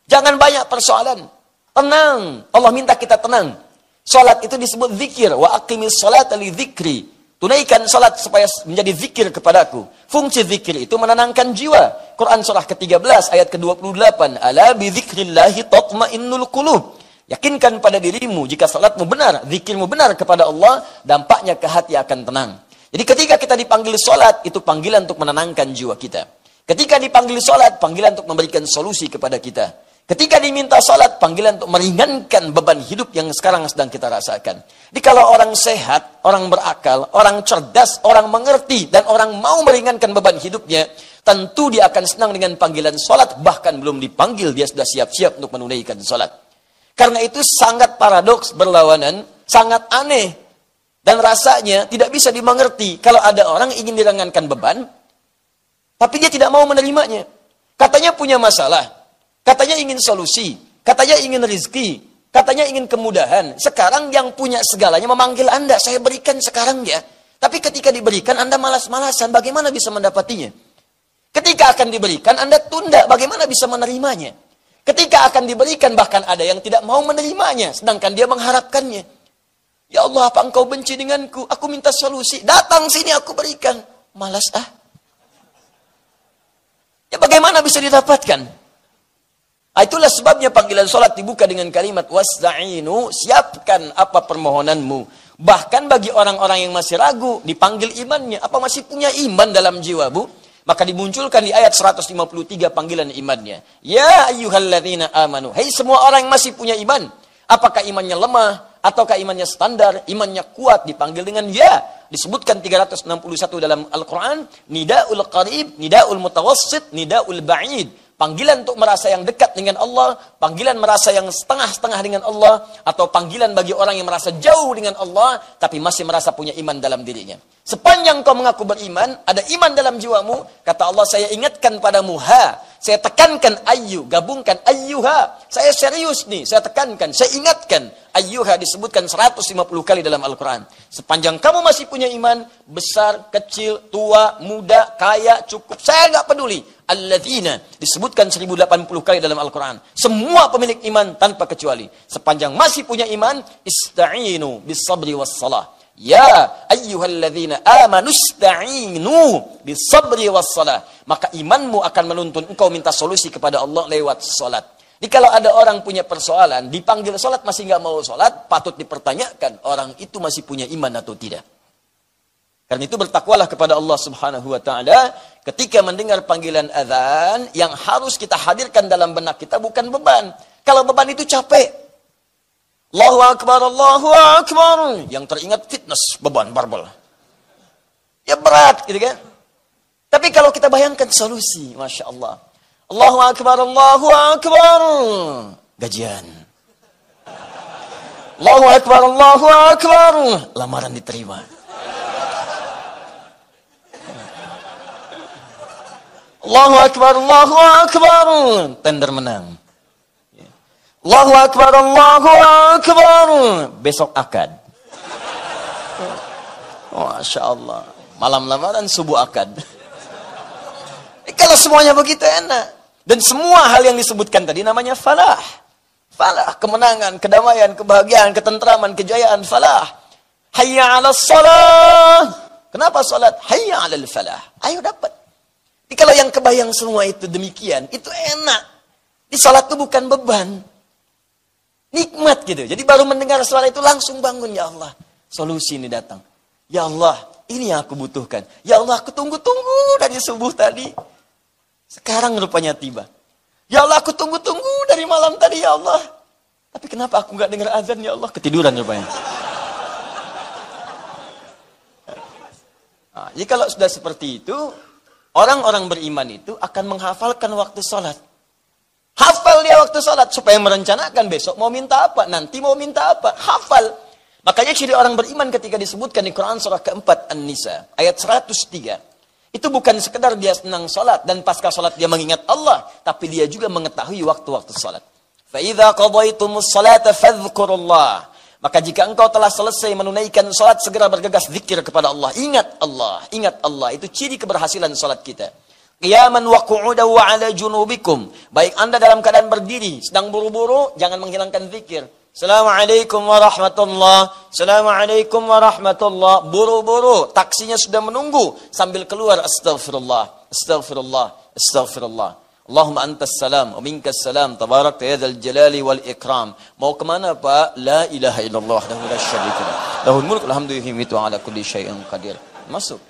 Jangan banyak persoalan. Tenang. Allah minta kita tenang. Salat itu disebut zikir. Wa aqimis salata li dzikri. Tunaikan salat supaya menjadi zikir kepadaku. Fungsi zikir itu menenangkan jiwa. Quran surah ke-13 ayat ke-28. Ala bi dzikrillahi tatmainnul qulub. Yakinkan pada dirimu jika salatmu benar, zikirmu benar kepada Allah, dampaknya ke hati akan tenang. Jadi ketika kita dipanggil salat, itu panggilan untuk menenangkan jiwa kita. Ketika dipanggil salat, panggilan untuk memberikan solusi kepada kita. Ketika diminta salat, panggilan untuk meringankan beban hidup yang sekarang sedang kita rasakan. Jadi kalau orang sehat, orang berakal, orang cerdas, orang mengerti, dan orang mau meringankan beban hidupnya, tentu dia akan senang dengan panggilan salat, bahkan belum dipanggil, dia sudah siap-siap untuk menunaikan salat. Karena itu sangat paradoks, berlawanan, sangat aneh. Dan rasanya tidak bisa dimengerti kalau ada orang ingin diringankan beban, tapi dia tidak mau menerimanya. Katanya punya masalah, katanya ingin solusi, katanya ingin rezeki, katanya ingin kemudahan. Sekarang yang punya segalanya memanggil Anda, saya berikan sekarang ya. Tapi ketika diberikan Anda malas-malasan, bagaimana bisa mendapatinya? Ketika akan diberikan Anda tunda, bagaimana bisa menerimanya? Ketika akan diberikan bahkan ada yang tidak mau menerimanya, sedangkan dia mengharapkannya. Ya Allah, apa engkau benci denganku? Aku minta solusi. Datang sini aku berikan. Malas ah. Ya bagaimana bisa didapatkan? Itulah sebabnya panggilan sholat dibuka dengan kalimat wasta'inu, siapkan apa permohonanmu. Bahkan bagi orang-orang yang masih ragu, dipanggil imannya. Apa masih punya iman dalam jiwa, Bu? Maka dimunculkan di ayat 153 panggilan imannya. Ya ayyuhalladzina amanu. Hei semua orang yang masih punya iman. Apakah imannya lemah? Ataukah imannya standar? Imannya kuat? Dipanggil dengan ya. Disebutkan 361 dalam Al-Quran. Nida'ul qarib, nida'ul mutawassit, nida'ul ba'id. Panggilan untuk merasa yang dekat dengan Allah. Panggilan merasa yang setengah-setengah dengan Allah. Atau panggilan bagi orang yang merasa jauh dengan Allah. Tapi masih merasa punya iman dalam dirinya. Sepanjang kau mengaku beriman, ada iman dalam jiwamu. Kata Allah, saya ingatkan padamu ha. Saya tekankan ayyu, gabungkan ayyuha. Saya serius nih, saya tekankan, saya ingatkan. Ayyuha disebutkan 150 kali dalam Al-Quran. Sepanjang kamu masih punya iman, besar, kecil, tua, muda, kaya, cukup, saya nggak peduli. Alladzina disebutkan 1080 kali dalam Al-Quran. Semua pemilik iman tanpa kecuali. Sepanjang masih punya iman, ista'inu bis sabri was salah. Ya ayyuhalladzina amanu ista'inu bis sabri was salah. Maka imanmu akan menuntun engkau minta solusi kepada Allah lewat salat. Jadi kalau ada orang punya persoalan, dipanggil salat masih nggak mau salat, patut dipertanyakan orang itu masih punya iman atau tidak. Karena itu bertakwalah kepada Allah Subhanahu wa taala ketika mendengar panggilan azan, yang harus kita hadirkan dalam benak kita bukan beban. Kalau beban itu capek. Allahu Akbar, Allahu Akbar. Yang teringat fitness, beban, barbel. Ya berat gitu kan. Tapi kalau kita bayangkan solusi, Masya Allah. Allahu Akbar, Allahu Akbar. Gajian. Allahu Akbar, Allahu Akbar. Lamaran diterima. Allahu Akbar, Allahu Akbar. Tender menang. Allahu Akbar, Allahu Akbar. Besok akad. Masya Allah. Malam lamaran, subuh akad. Kalau semuanya begitu enak. Dan semua hal yang disebutkan tadi namanya falah. Falah, kemenangan, kedamaian, kebahagiaan, ketentraman, kejayaan, falah. Hayya 'alas shalah. Kenapa salat? Hayya 'alal falah. Ayo dapat. Jadi kalau yang kebayang semua itu demikian, itu enak. Di salat itu bukan beban. Nikmat gitu. Jadi baru mendengar suara itu langsung bangun. Ya Allah, solusi ini datang. Ya Allah, ini yang aku butuhkan. Ya Allah, aku tunggu-tunggu dari subuh tadi. Sekarang rupanya tiba. Ya Allah, aku tunggu-tunggu dari malam tadi, ya Allah. Tapi kenapa aku nggak dengar azan, ya Allah? Ketiduran rupanya. Nah, jadi kalau sudah seperti itu, orang-orang beriman itu akan menghafalkan waktu sholat. Hafal dia waktu sholat supaya merencanakan besok mau minta apa, nanti mau minta apa. Hafal. Makanya ciri orang beriman ketika disebutkan di Quran surah keempat An-Nisa ayat 103. Itu bukan sekedar dia senang sholat dan pasca sholat dia mengingat Allah, tapi dia juga mengetahui waktu-waktu sholat. فَإِذَا قَضَيْتُمُ الصَّلَاةَ فَاذْكُرُوا اللَّهَ. Maka jika engkau telah selesai menunaikan sholat, segera bergegas zikir kepada Allah. Ingat Allah, ingat Allah. Itu ciri keberhasilan sholat kita. Qiyaman wa qu'udan wa 'ala junubikum. Baik Anda dalam keadaan berdiri, sedang buru-buru, jangan menghilangkan zikir. Assalamualaikum warahmatullah. Assalamualaikum warahmatullah. Buru-buru, taksinya sudah menunggu sambil keluar astaghfirullah, astaghfirullah, astaghfirullah. Allahumma antas salam wa minkas salam tabarakta ya dzal jalali wal ikram. Mau kemana Pak? La ilaha illallah wahdahu la syarika lah. Lahul mulku wal hamdu wa ala kulli syai'in qadir. Masuk.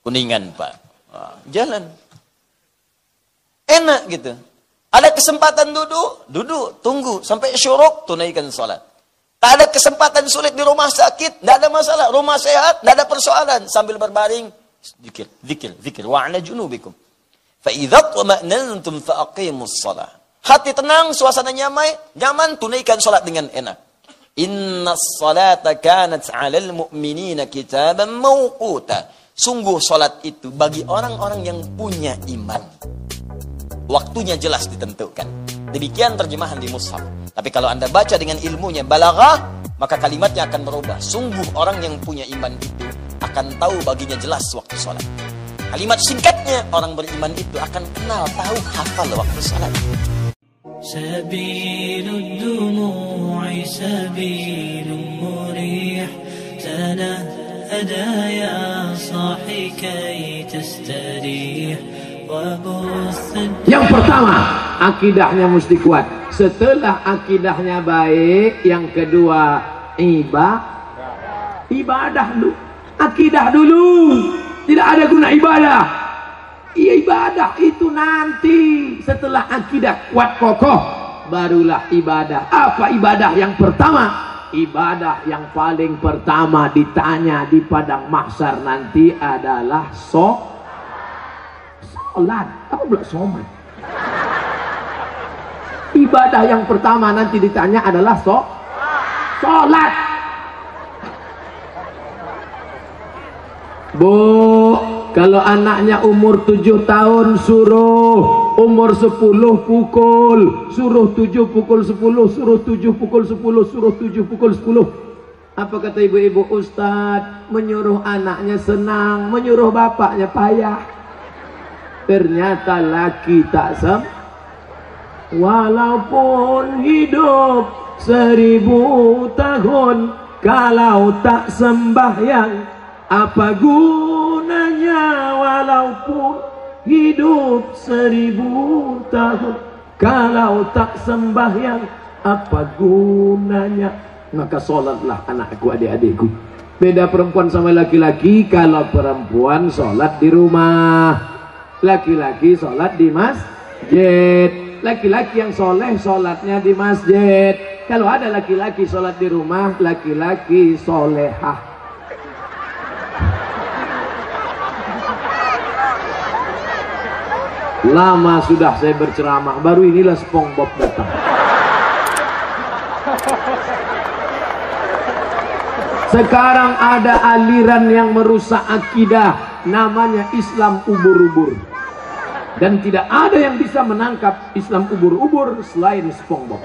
Kuningan Pak. Jalan. Enak gitu. Ada kesempatan duduk, tunggu sampai syuruk, tunaikan salat. Tak ada kesempatan sulit di rumah sakit, tidak ada masalah. Rumah sehat, tidak ada persoalan. Sambil berbaring, zikir. Wa 'ala junubikum. Fa idza tuma'nantum fa aqimus shalah. hati tenang, suasana nyaman, tunaikan sholat dengan enak. Inna salata kanat 'alal mu'minina kitaban mawquta. Sungguh sholat itu bagi orang-orang yang punya iman, waktunya jelas ditentukan. Demikian terjemahan di mushaf. Tapi kalau Anda baca dengan ilmunya balaghah, maka kalimatnya akan berubah. Sungguh orang yang punya iman itu akan tahu baginya jelas waktu sholat. Kalimat singkatnya, orang beriman itu akan kenal, tahu, hafal waktu sholat. سبيل الدموع سبيل مريح تنهدى يا صاحي كي تستريح وبث. Yang pertama, akidahnya mesti kuat. Setelah akidahnya baik, yang kedua ibadah dulu. Akidah dulu. Tidak ada guna ibadah. Ibadah itu nanti setelah akidah kuat kokoh, barulah ibadah. Apa ibadah yang pertama? Ibadah yang paling pertama ditanya di padang mahsyar nanti adalah sholat. Apa pula sholat? Ibadah yang pertama nanti ditanya adalah sholat. Bu, kalau anaknya umur 7 tahun suruh, umur 10 pukul, suruh 7 pukul 10, suruh 7 pukul 10, suruh 7 pukul 10. Apa kata ibu-ibu? Ustadz, menyuruh anaknya senang, menyuruh bapaknya payah. Ternyata laki tak walaupun hidup 1000 tahun, kalau tak sembahyang, apa gunanya? Walaupun hidup 1000 tahun, kalau tak sembahyang, apa gunanya? Maka sholatlah anakku, adik-adikku. Beda perempuan sama laki-laki. Kalau perempuan sholat di rumah, laki-laki sholat di masjid. Laki-laki yang soleh sholatnya di masjid. Kalau ada laki-laki sholat di rumah, laki-laki solehah. Lama sudah saya berceramah, baru inilah SpongeBob datang. Sekarang ada aliran yang merusak akidah, namanya Islam ubur-ubur. Dan tidak ada yang bisa menangkap Islam ubur-ubur selain SpongeBob.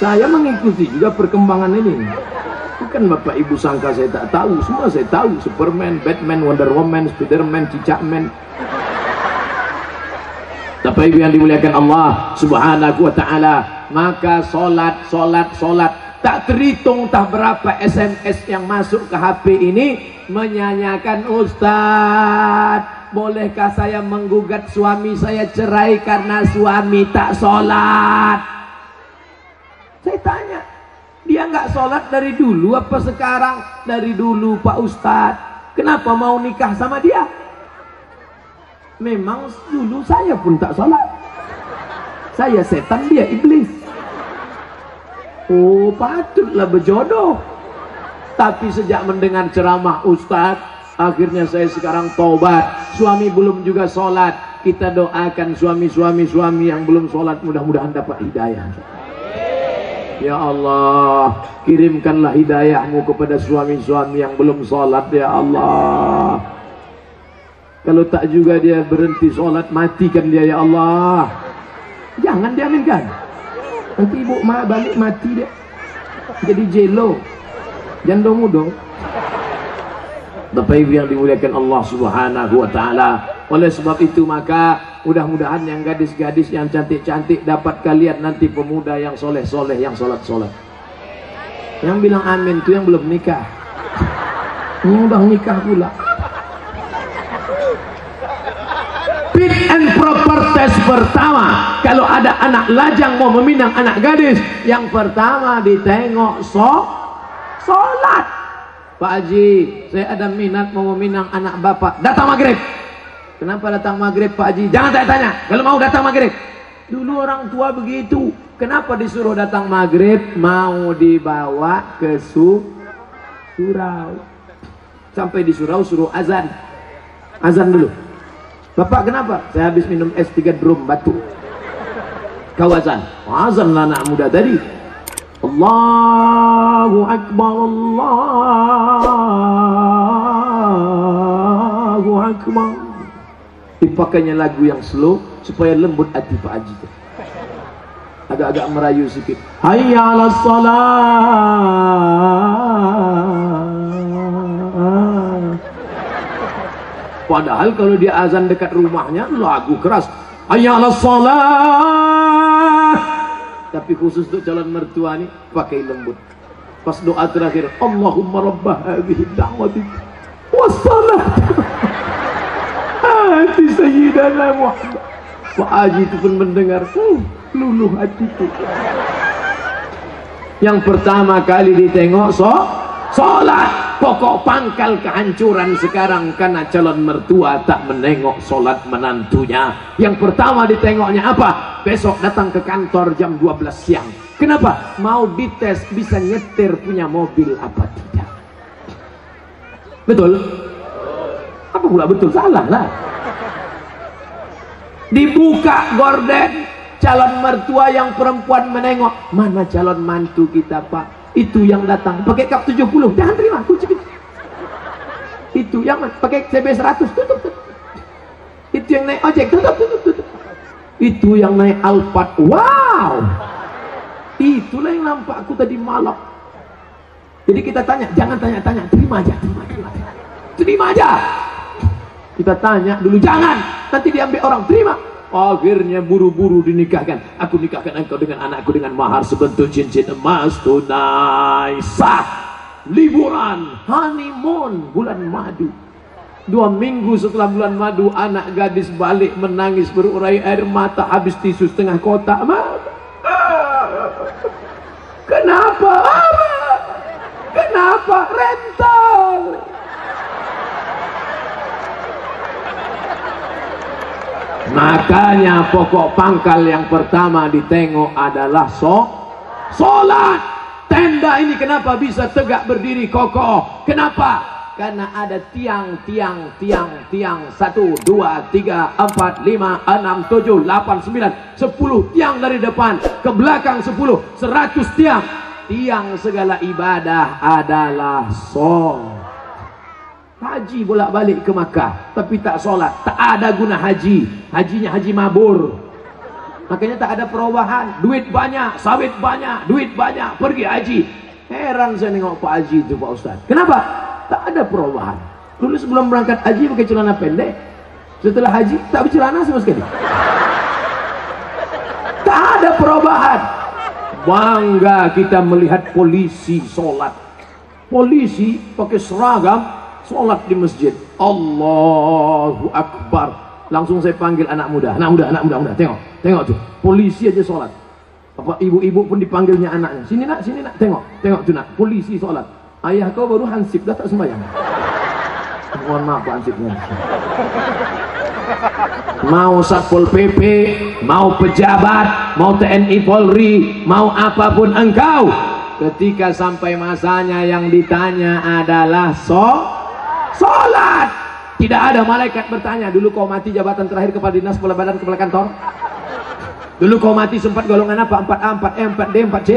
Saya mengikuti juga perkembangan ini. Bukan Bapak Ibu sangka saya tak tahu, semua saya tahu. Superman, Batman, Wonder Woman, Spiderman, Cicakman. Bapak Ibu yang dimuliakan Allah Subhanahu wa ta'ala, maka solat. Tak terhitung tak berapa SMS yang masuk ke HP ini menyanyikan, Ustadz, bolehkah saya menggugat suami saya cerai karena suami tak solat? Saya tanya, dia nggak sholat dari dulu apa sekarang? Dari dulu Pak Ustadz. Kenapa mau nikah sama dia? Memang dulu saya pun tak sholat. Saya setan, dia iblis. Oh, patutlah berjodoh. Tapi sejak mendengar ceramah Ustadz, akhirnya saya sekarang taubat. Suami belum juga sholat. Kita doakan suami yang belum sholat, mudah-mudahan dapat hidayah. Ya Allah, kirimkanlah hidayahmu kepada suami-suami yang belum sholat, ya Allah. Kalau tak juga dia berhenti sholat, matikan dia, ya Allah. Jangan diaminkan. Nanti ibu balik mati dia. Jadi jelo. Jandong mudong. Bapak Ibu yang dimuliakan Allah Subhanahu wa ta'ala. Oleh sebab itu maka mudah-mudahan yang gadis-gadis yang cantik-cantik dapat kalian nanti pemuda yang soleh-soleh, yang sholat-sholat. Yang bilang amin itu yang belum nikah. Yang udah nikah pula. Fit and proper test pertama. Kalau ada anak lajang mau meminang anak gadis, yang pertama ditengok sholat. Pak Haji, saya ada minat mau meminang anak bapak. Datang maghrib. Kenapa datang maghrib Pak Haji? Jangan saya tanya. Kalau mau datang maghrib. Dulu orang tua begitu. Kenapa disuruh datang maghrib? Mau dibawa ke surau. Sampai di surau suruh azan. Azan dulu. Bapak kenapa? Saya habis minum es 3 drum batu. Kau azan. Azan lah anak muda tadi. Allahu Akbar, Allahu Akbar. Dipakainya lagu yang slow supaya lembut hati Pak Haji. Agak-agak merayu sedikit. Hayya 'alas shalah. Padahal kalau dia azan dekat rumahnya lagu keras. Hayya 'alas shalah. Tapi khusus untuk calon mertua nih pakai lembut. Pas doa terakhir, Allahumma rabbah hadhihi da'wati wassalam. Hati Sayyidina Muhammad. Pak Haji itu pun mendengar, luluh hatiku. Yang pertama kali ditengok sholat. Pokok pangkal kehancuran sekarang karena calon mertua tak menengok sholat menantunya. Yang pertama ditengoknya apa? Besok datang ke kantor jam 12 siang. Kenapa? Mau dites bisa nyetir punya mobil apa tidak. Betul? Apa pula betul? Salah lah. Dibuka gorden, calon mertua yang perempuan menengok. Mana calon mantu kita Pak? Itu yang datang pakai kap 70, jangan terima kunci. Itu yang pakai CB 100, tutup. Itu yang naik ojek, tutup. Itu yang naik Alphard, wow. Itulah yang nampak aku tadi malam. Jadi kita tanya, jangan tanya-tanya, terima aja. Kita tanya dulu, jangan, nanti diambil orang, terima. Akhirnya buru-buru dinikahkan. Aku nikahkan engkau dengan anakku dengan mahar sebentuk cincin emas tunai sah. Liburan honeymoon bulan madu. 2 minggu setelah bulan madu, anak gadis balik menangis berurai air mata, habis tisu setengah kotak. Kenapa rental? Makanya pokok pangkal yang pertama ditengok adalah sholat. Tenda ini kenapa bisa tegak berdiri kokoh? Kenapa? Karena ada tiang 1, 2, 3, 4, 5, 6, 7, 8, 9, 10 tiang dari depan ke belakang 10, 100 tiang. Tiang segala ibadah adalah sholat. Haji bolak-balik ke Makkah tapi tak sholat, tak ada guna haji. Hajinya haji mabur. Makanya tak ada perubahan. Duit banyak, sawit banyak, duit banyak, pergi haji. Heran saya nengok Pak Haji itu Pak Ustaz. Kenapa? Tak ada perubahan. Dulu sebelum berangkat haji pakai celana pendek, setelah haji tak bercelana sama sekali. Tak ada perubahan. Bangga kita melihat polisi sholat. Polisi pakai seragam sholat di masjid. Allahu Akbar. Langsung saya panggil anak muda. Tengok tuh. Polisi aja sholat. Apa ibu-ibu pun dipanggilnya anaknya. Sini nak, tengok tuh nak. Polisi sholat. Ayah kau baru hansip, dah tak sembahyang. Mohon maaf Pak hansipnya. Mau Satpol PP, mau pejabat, mau TNI Polri, mau apapun engkau, ketika sampai masanya yang ditanya adalah sholat. Tidak ada malaikat bertanya, dulu kau mati jabatan terakhir kepala dinas, kepala badan, kepala kantor. Dulu kau mati sempat golongan apa? 4A, 4E, 4D, 4C.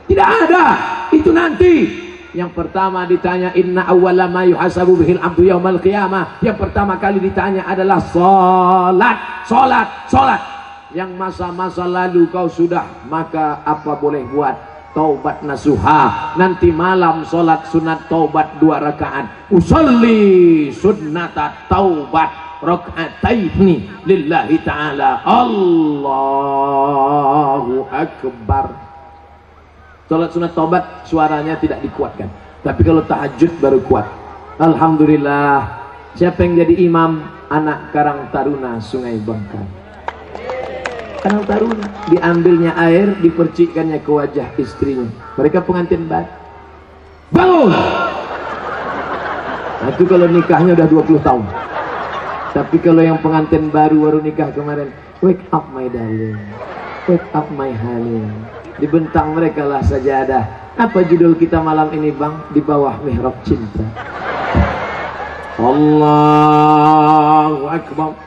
Tidak ada. Itu nanti. Yang pertama ditanya, inna awwala ma yuhasabu bihil abdu yaumal qiyamah. Yang pertama kali ditanya adalah sholat. Yang masa-masa lalu kau sudah, maka apa boleh buat? Taubat nasuha. Nanti malam sholat sunat taubat 2 rakaat. Usolli sunnata taubat raka'ataini lillahi ta'ala. Allahu Akbar. Sholat sunat taubat suaranya tidak dikuatkan, tapi kalau tahajud baru kuat. Alhamdulillah. Siapa yang jadi imam? Anak Karang Taruna Sungai Bangkai. Karang Taruna, diambilnya air, dipercikkannya ke wajah istrinya. Mereka pengantin baru. Bangun! Nah, itu kalau nikahnya udah 20 tahun. Tapi kalau yang pengantin baru nikah kemarin, wake up my darling, wake up my honey. Dibentang mereka lah sajadah. Apa judul kita malam ini bang? Di bawah mihrab cinta. Allahu Akbar.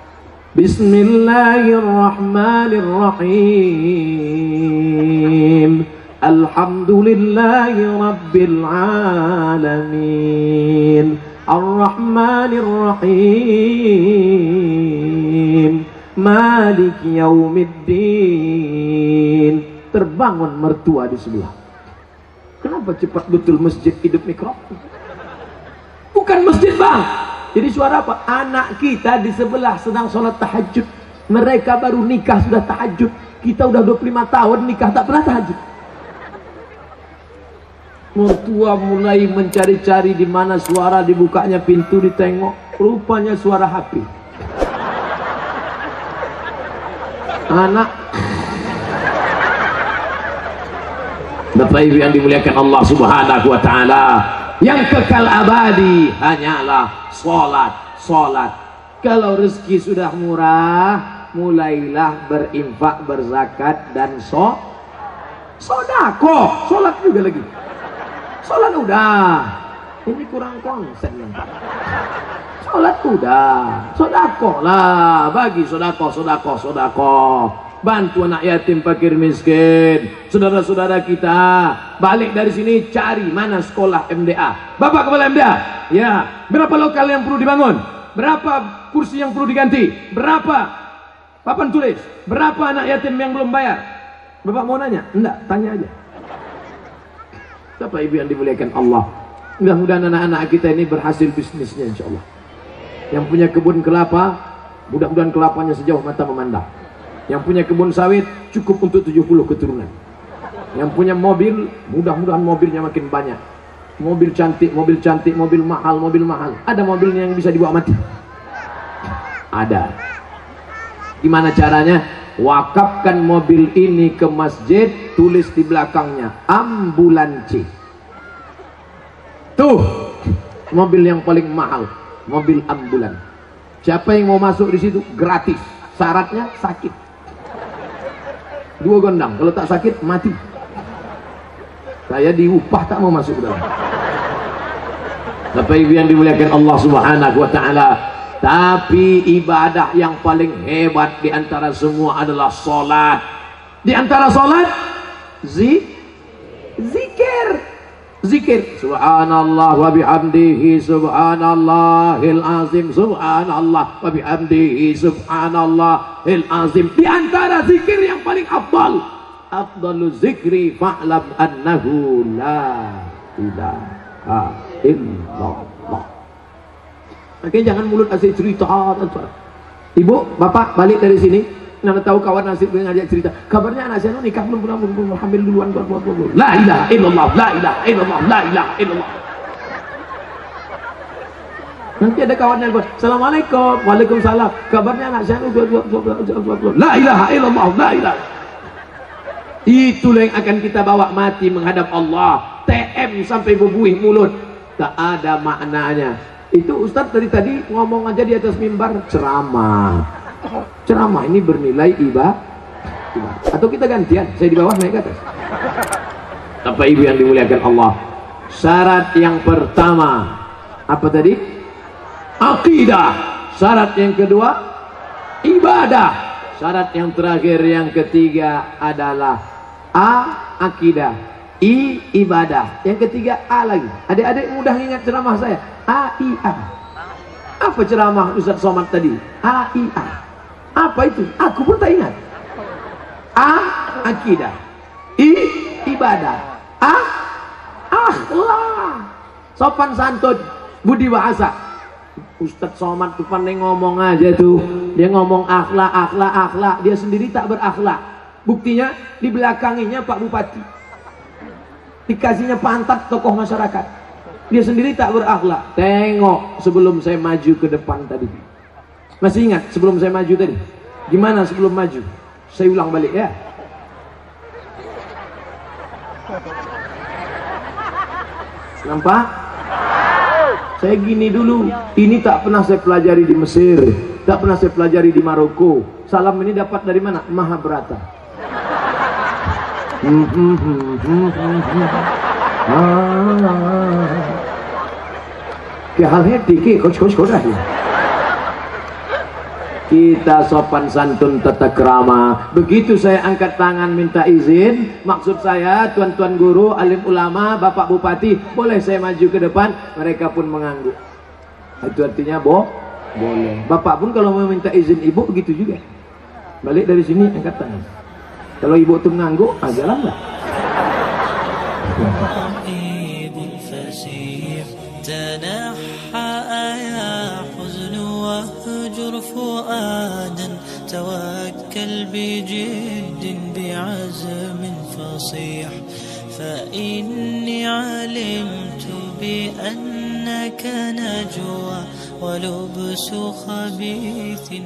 Bismillahirrahmanirrahim. Alhamdulillahi rabbil alamin. Ar-Rahmanir-Rahim. Malik yaumiddin. Terbangun mertua di sebelah. Kenapa cepat betul masjid hidup mikrofon? Bukan masjid, bang. Jadi suara apa? Anak kita di sebelah sedang sholat tahajud. Mereka baru nikah sudah tahajud. Kita udah 25 tahun nikah tak pernah tahajud. Mertua mulai mencari-cari di mana suara, dibukanya pintu, ditengok. Rupanya suara HP. Anak. Bapak Ibu yang dimuliakan Allah Subhanahu wa taala, yang kekal abadi hanyalah salat, salat. Kalau rezeki sudah murah, mulailah berinfak, berzakat dan sedekah. Salat juga lagi. Salat udah. Ini kurang konsen. Salat udah. Sedekah lah, bagi sedekah. Bantu anak yatim, fakir miskin, saudara-saudara kita. Balik dari sini cari mana sekolah MDA. Bapak kepala MDA, ya, berapa lokal yang perlu dibangun, berapa kursi yang perlu diganti, berapa papan tulis, berapa anak yatim yang belum bayar. Bapak mau nanya? Enggak, tanya aja. Bapak Ibu yang dimuliakan Allah, mudah-mudahan anak-anak kita ini berhasil bisnisnya insyaallah. Yang punya kebun kelapa, mudah-mudahan kelapanya sejauh mata memandang. Yang punya kebun sawit cukup untuk 70 keturunan. Yang punya mobil, mudah-mudahan mobilnya makin banyak. Mobil cantik, mobil mahal. Ada mobilnya yang bisa dibawa mati? Ada. Gimana caranya? Wakafkan mobil ini ke masjid, tulis di belakangnya ambulansi. Tuh, mobil yang paling mahal, mobil ambulan. Siapa yang mau masuk di situ? Gratis. Syaratnya sakit. 2 gondang, kalau tak sakit mati. Saya diupah tak mau masuk ke dalam. Bapak Ibu yang dimuliakan Allah Subhanahu wa taala, tapi ibadah yang paling hebat di antara semua adalah salat. Di antara salat zikir. Subhanallah wa bihamdihi subhanallahil azim. Subhanallah wa bihamdihi subhanallahil azim. Di antara zikir yang paling afdalu zikri fa'lam annahu la ilaha illallah. Oke, jangan mulut asik cerita. Ibu, bapak balik dari sini, nana tahu kawan nasib ngajak cerita. Kabarnya anak saya nikah belum hamil duluan. La ilaha illallah, la ilaha illallah, la ilaha illallah. Nanti ada kawan yang bilang, Assalamualaikum, Waalaikumsalam. Kabarnya anak saya la ilaha illallah, la ilaha. Itulah yang akan kita bawa mati menghadap Allah. TM sampai berbuih mulut, tak ada maknanya. Itu Ustadz tadi ngomong aja di atas mimbar, ceramah ini bernilai ibadah. Atau kita gantian, saya di bawah naik ke atas. Bapak Ibu yang dimuliakan Allah, syarat yang pertama apa tadi? Akidah. Syarat yang kedua ibadah. Syarat yang terakhir yang ketiga adalah akidah, ibadah. Yang ketiga A lagi. Adik-adik mudah ingat ceramah saya. A-I-A. Apa ceramah Ustaz Somad tadi? A-I-A. Apa itu? Aku pun tak ingat. Akidah. Ibadah. Akhlak. Sopan santun, budi bahasa. Ustaz Somad tuh pandai ngomong aja tuh. Dia ngomong akhlak. Dia sendiri tak berakhlak. Buktinya di belakanginya Pak Bupati. Dikasihnya pantat tokoh masyarakat. Dia sendiri tak berakhlak. Tengok sebelum saya maju ke depan tadi. Masih ingat sebelum saya maju tadi? Gimana sebelum maju? Saya ulang balik ya. Nampak? Saya gini dulu. Ini tak pernah saya pelajari di Mesir, tak pernah saya pelajari di Maroko. Salam ini dapat dari mana? Mahabharata. Kita sopan santun tata krama. Begitu saya angkat tangan minta izin, maksud saya tuan-tuan guru, alim ulama, bapak bupati, boleh saya maju ke depan? Mereka pun mengangguk. Itu artinya boleh. Bapak pun kalau mau minta izin ibu begitu juga. Balik dari sini angkat tangan. Kalau ibu tuh mengangguk, jalanlah. فؤادا توكل بجد بعزم فصيح فإني علمت بأنك نجوى ولبس خبيث